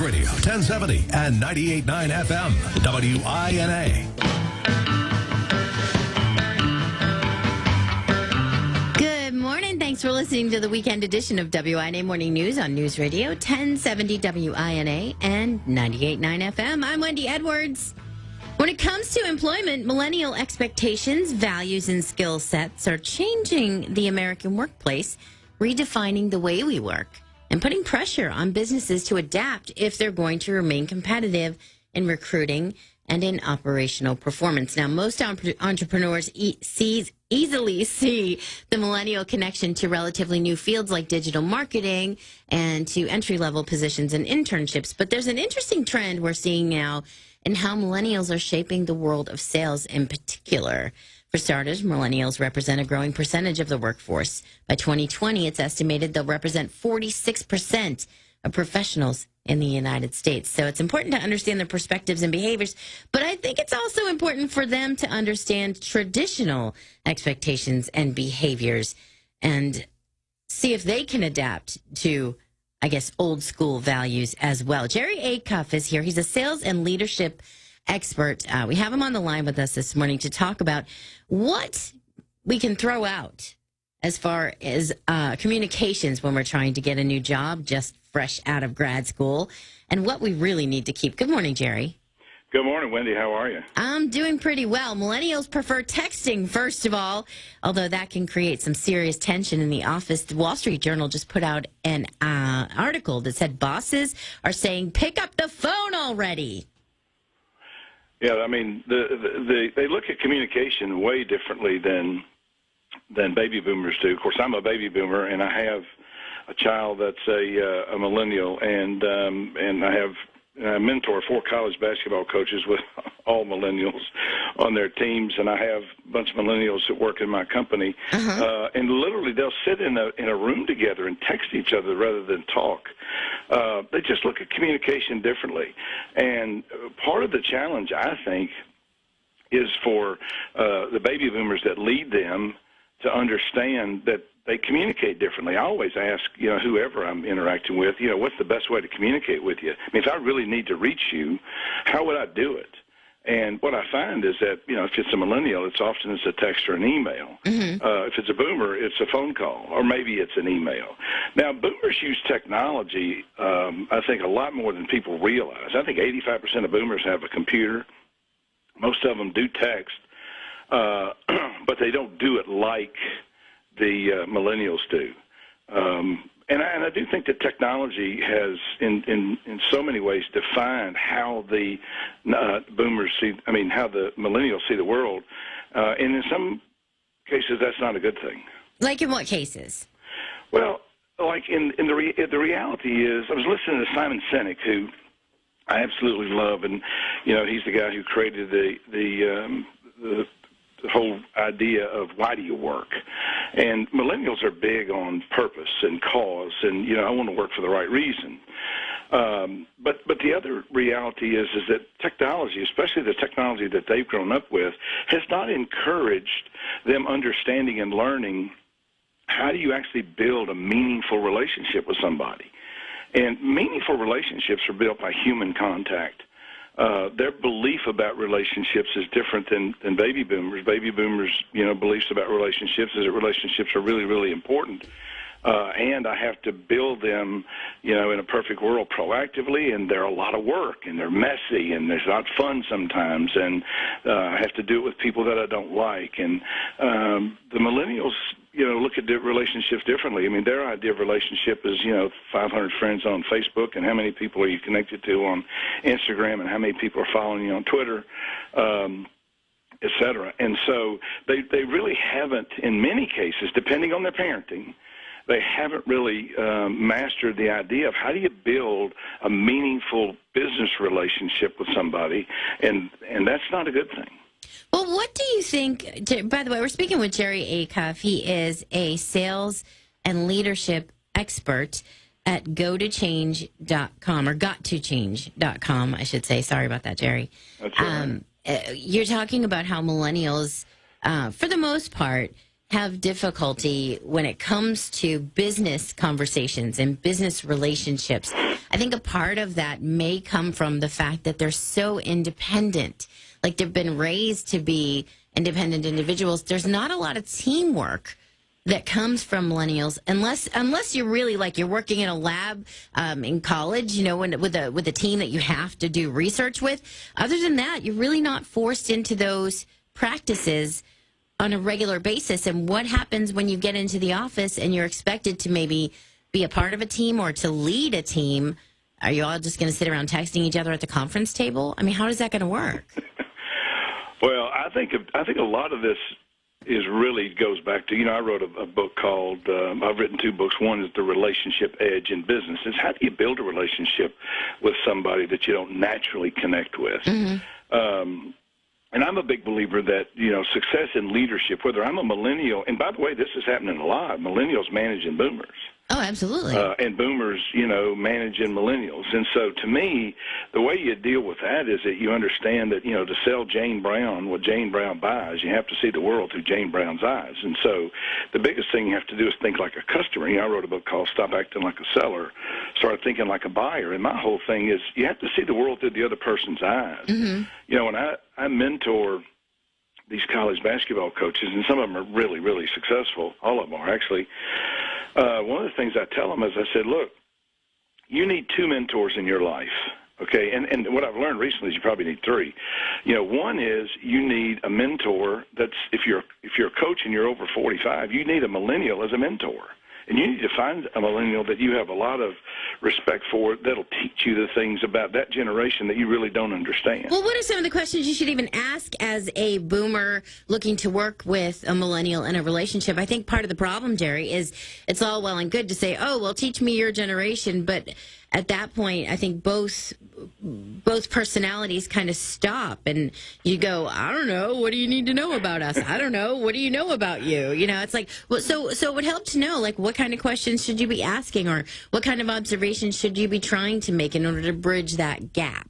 Radio 1070 and 98.9 FM, WINA. Good morning. Thanks for listening to the weekend edition of WINA Morning News on News Radio 1070 WINA and 98.9 FM. I'm Wendy Edwards. When it comes to employment, millennial expectations, values, and skill sets are changing the American workplace, redefining the way we work, and putting pressure on businesses to adapt if they're going to remain competitive in recruiting and in operational performance. Now, most entrepreneurs easily see the millennial connection to relatively new fields like digital marketing and to entry-level positions and internships. But there's an interesting trend we're seeing now in how millennials are shaping the world of sales in particular. For starters, millennials represent a growing percentage of the workforce. By 2020, it's estimated they'll represent 46% of professionals in the United States. So it's important to understand their perspectives and behaviors, but I think it's also important for them to understand traditional expectations and behaviors and see if they can adapt to, I guess, old school values as well. Jerry Acuff is here. He's a sales and leadership expert. We have him on the line with us this morning to talk about what we can throw out as far as communications when we're trying to get a new job just fresh out of grad school and what we really need to keep. Good morning, Jerry. Good morning, Wendy. How are you? I'm doing pretty well. Millennials prefer texting, first of all, although that can create some serious tension in the office. The Wall Street Journal just put out an article that said bosses are saying, pick up the phone already. Yeah, I mean, they look at communication way differently than baby boomers do. Of course, I'm a baby boomer, and I have a child that's a millennial, and I mentor 4 college basketball coaches with all millennials on their teams, and I have a bunch of millennials that work in my company, and literally they'll sit in a room together and text each other rather than talk. They just look at communication differently, and part of the challenge, I think, is for the baby boomers that lead them to understand that they communicate differently. I always ask, whoever I'm interacting with, what's the best way to communicate with you? I mean, if I really need to reach you, how would I do it? And what I find is that, if it's a millennial, it's often a text or an email. If it's a boomer, it's a phone call, or maybe it's an email. Now, boomers use technology, I think, a lot more than people realize. I think 85% of boomers have a computer. Most of them do text, but they don't do it like the millennials do. And I do think that technology has, in so many ways, defined how the boomers see, how the millennials see the world. And in some cases, that's not a good thing. Like in what cases? Well, like the reality is, I was listening to Simon Sinek, who I absolutely love, and he's the guy who created the whole idea of why do you work. And millennials are big on purpose and cause, and I want to work for the right reason. But the other reality is that technology, especially the technology that they've grown up with, has not encouraged them understanding and learning how do you actually build a meaningful relationship with somebody. And meaningful relationships are built by human contact. Their belief about relationships is different than baby boomers. Baby boomers, beliefs about relationships is that relationships are really, really important. And I have to build them, in a perfect world proactively, and they're a lot of work, and they're messy, and it's not fun sometimes, and I have to do it with people that I don't like. And the millennials, look at relationships differently. I mean, their idea of relationship is, 500 friends on Facebook, and how many people are you connected to on Instagram, and how many people are following you on Twitter, et cetera. And so they really haven't, in many cases, depending on their parenting, they haven't really mastered the idea of how do you build a meaningful business relationship with somebody, and that's not a good thing. Well, what do you think, by the way, we're speaking with Jerry Acuff. He is a sales and leadership expert at gotochange.com, or gottochange.com, I should say. Sorry about that, Jerry. That's right. You're talking about how millennials, for the most part, have difficulty when it comes to business conversations and business relationships. I think a part of that may come from the fact that they're so independent. Like they've been raised to be independent individuals. There's not a lot of teamwork that comes from millennials, unless you're really like you're working in a lab in college, you know, with a team that you have to do research with. Other than that, you're really not forced into those practices on a regular basis. And what happens when you get into the office and you're expected to maybe be a part of a team or to lead a team? Are you all just going to sit around texting each other at the conference table? I mean, how is that going to work? Well, I think a lot of this really goes back to, you know, I wrote a book called, I've written 2 books. One is The Relationship Edge in Business. It's how do you build a relationship with somebody that you don't naturally connect with? Mm-hmm. And I'm a big believer that, you know, success in leadership, whether I'm a millennial, and by the way, this is happening a lot, millennials managing boomers. Oh, absolutely. And boomers, you know, managing millennials. And so to me, the way you deal with that is that you understand that, you know, to sell Jane Brown what Jane Brown buys, you have to see the world through Jane Brown's eyes. And so the biggest thing you have to do is think like a customer. You know, I wrote a book called Stop Acting Like a Seller, Start Thinking Like a Buyer. And my whole thing is you have to see the world through the other person's eyes. Mm-hmm. You know, when I mentor these college basketball coaches, and some of them are really, really successful. All of them are, actually. One of the things I tell them is I said, look, you need 2 mentors in your life, okay? And what I've learned recently is you probably need 3. You know, one is you need a mentor that's, if you're a coach and you're over 45, you need a millennial as a mentor. And you need to find a millennial that you have a lot of respect for that'll teach you the things about that generation that you really don't understand. Well, what are some of the questions you should even ask as a boomer looking to work with a millennial in a relationship? I think part of the problem, Jerry, is it's all well and good to say, oh, well, teach me your generation. But at that point, I think both personalities kind of stop and you go, I don't know, what do you need to know about us? I don't know, what do you know about you? You know, it's like, well, so it would help to know, like, what kind of questions should you be asking or what kind of observations should you be trying to make in order to bridge that gap?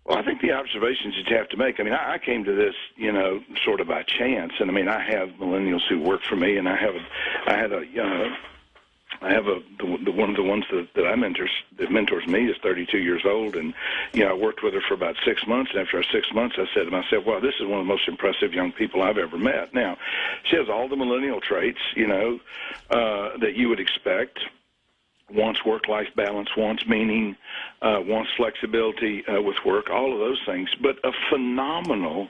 Well, I think the observations that you have to make, I mean, I came to this, you know, sort of by chance. And, I mean, I have millennials who work for me, and I have one of the ones that I mentors me is 32 years old, and you know I worked with her for about 6 months. And after 6 months, I said to myself, "Wow, this is one of the most impressive young people I've ever met." Now, she has all the millennial traits, you know, that you would expect. Wants work-life balance, wants meaning, wants flexibility with work, all of those things. But a phenomenal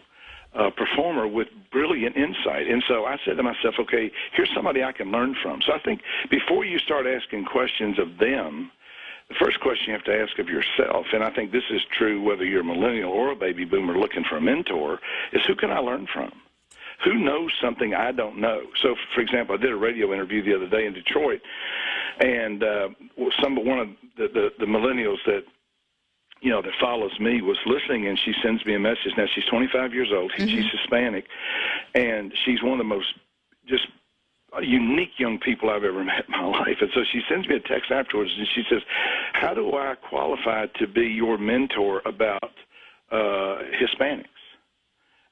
performer with brilliant insight. And so I said to myself, okay, here's somebody I can learn from. So I think before you start asking questions of them, the first question you have to ask of yourself, and I think this is true whether you're a millennial or a baby boomer looking for a mentor, is who can I learn from? Who knows something I don't know? So, for example, I did a radio interview the other day in Detroit, and one of the millennials that follows me was listening, and she sends me a message. Now, she's 25 years old. Mm-hmm. She's Hispanic, and she's one of the most just unique young people I've ever met in my life. And so she sends me a text afterwards, and she says, how do I qualify to be your mentor about Hispanics?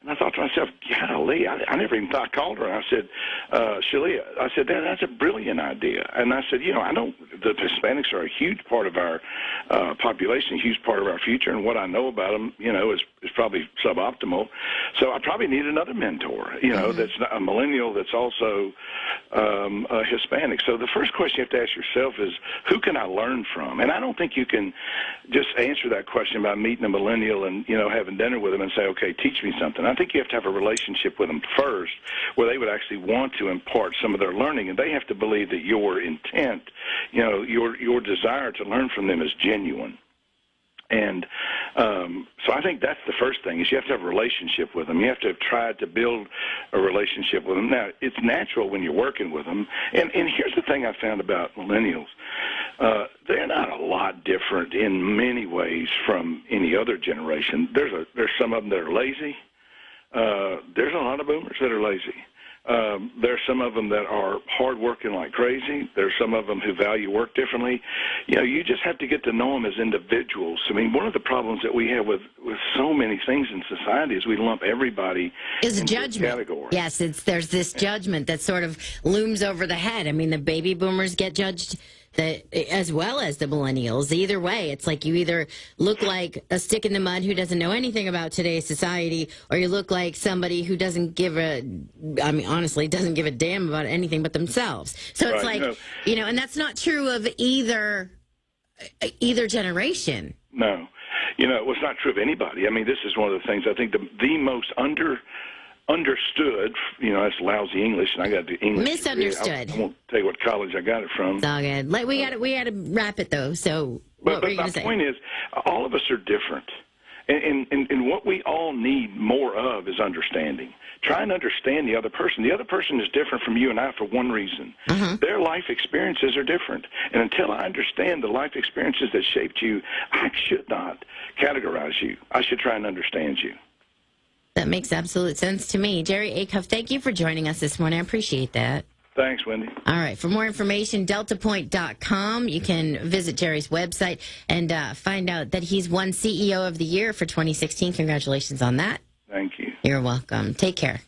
And I thought to myself, golly, I never even thought I called her. And I said, Shalia, I said, that's a brilliant idea. And I said, I know the Hispanics are a huge part of our population, a huge part of our future, and what I know about them, is probably suboptimal. So I probably need another mentor, mm-hmm. that's a millennial that's also a Hispanic. So the first question you have to ask yourself is, who can I learn from? And I don't think you can just answer that question by meeting a millennial and, having dinner with them and say, okay, teach me something. I think you have to have a relationship with them first where they would actually want to impart some of their learning, and they have to believe that your intent, your desire to learn from them is genuine. And so I think that's the first thing, is you have to have a relationship with them. You have to have tried to build a relationship with them. Now, it's natural when you're working with them. And here's the thing I found about millennials. They're not a lot different in many ways from any other generation. There's some of them that are lazy. There's a lot of boomers that are lazy. There's some of them that are hardworking like crazy. There's some of them who value work differently. You know, you just have to get to know them as individuals. I mean, one of the problems that we have with so many things in society is we lump everybody is a into judgment. a category. Yes, there's this judgment that sort of looms over the head. I mean, the baby boomers get judged as well as the millennials. Either way, it's like you either look like a stick in the mud who doesn't know anything about today's society, or you look like somebody who doesn't honestly doesn't give a damn about anything but themselves. So it's right, like, and that's not true of either generation. No. It was not true of anybody. I mean, this is one of the things I think the most understood, that's lousy English, and I got to do English. Misunderstood. I won't tell you what college I got it from. It's all good. We got to wrap it though. So, but my point is, all of us are different, and what we all need more of is understanding. Try and understand the other person. The other person is different from you and I for one reason. Their life experiences are different, and until I understand the life experiences that shaped you, I should not categorize you. I should try and understand you. That makes absolute sense to me. Jerry Acuff, thank you for joining us this morning. I appreciate that. Thanks, Wendy. All right. For more information, deltapoint.com. You can visit Jerry's website and find out that he's won CEO of the Year for 2016. Congratulations on that. Thank you. You're welcome. Take care.